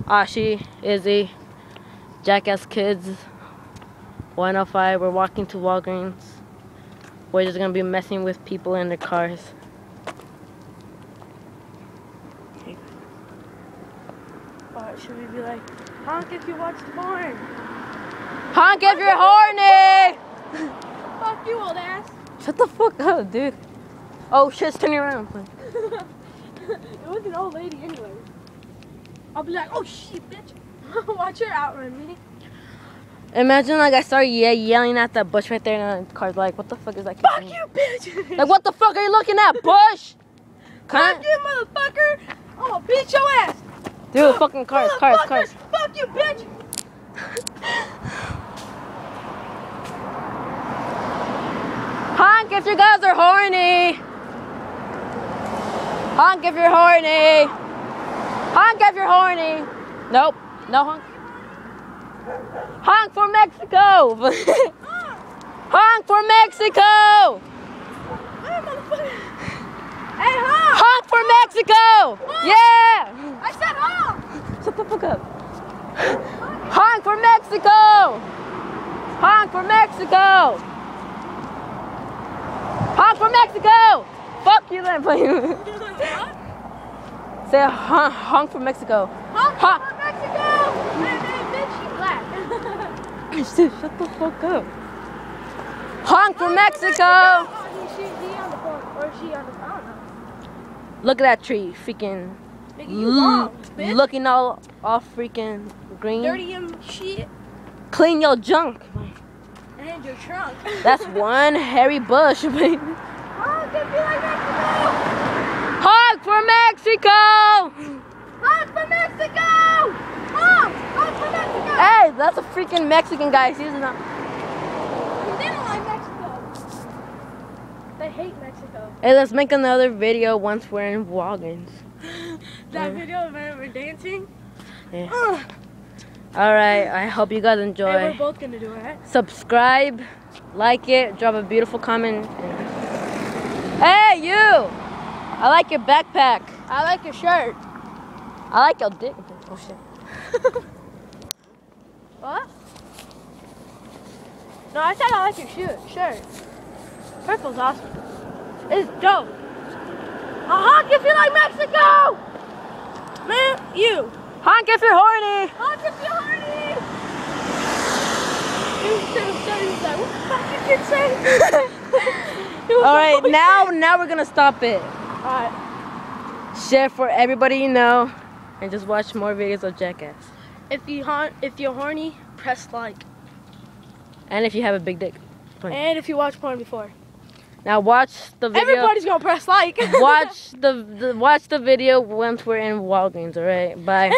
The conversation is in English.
Ashi, Izzy, Jackass Kids, 105. We're walking to Walgreens. We're just gonna be messing with people in their cars. Should we be like, honk if you watch porn? Honk if you're horny! Fuck you, old ass. Shut the fuck up, dude. Oh shit, it's turning around. It was an old lady anyway. I'll be like, oh shit, bitch. Watch her outrun me. Imagine like I start yelling at that bush right there and the car's like, what the fuck is that? Fuck you, bitch. Like, what the fuck are you looking at, bush? Fuck you, motherfucker. I'm gonna beat your ass. Dude, fucking cars. Fuck you, bitch. Honk if you guys are horny. Honk if you're horny. Honk if you're horny. Nope. No honk. Honk for Mexico. Honk for Mexico. Hey, honk. Honk for Mexico. Honk. Yeah. I said honk. Shut the fuck up. Honk for Mexico. Honk for Mexico. Honk for Mexico. Fuck you then. Say honk for Mexico. Honk for Mexico. Hey, bitch, she black. Shut the fuck up. Honk for Mexico. He on the phone, or she on the phone. I don't know. Look at that tree, freaking. You wrong, bitch. Looking all freaking green. Dirty shit. Clean your junk. And your trunk. That's one hairy bush, baby. Honk if you like Mexico. Honk for Mexico. Honk for Mexico. Honk for Mexico. Hey, that's a freaking Mexican guy. He's not. They don't like Mexico. They hate Mexico. Hey, let's make another video once we're in Walgreens. That video of we're dancing? Yeah. Alright, I hope you guys enjoy. Hey, we're both gonna do it, right? Subscribe, like it, drop a beautiful comment. Hey, you! I like your backpack. I like your shirt. I like your dick. Oh, shit. What? No, I said I like your shirt. Purple's awesome. It's dope. Honk if you like Mexico! Man, you. Honk if you're horny. Honk if you're horny. He was like, what the fuck you kid say? Alright, now we're gonna stop it. Alright. Share for everybody you know, and just watch more videos of Jackass. If you're horny, press like. And if you have a big dick. And if you watch porn before. Now watch the video. Everybody's gonna press like. Watch the video once we're in Walgreens, alright? Bye.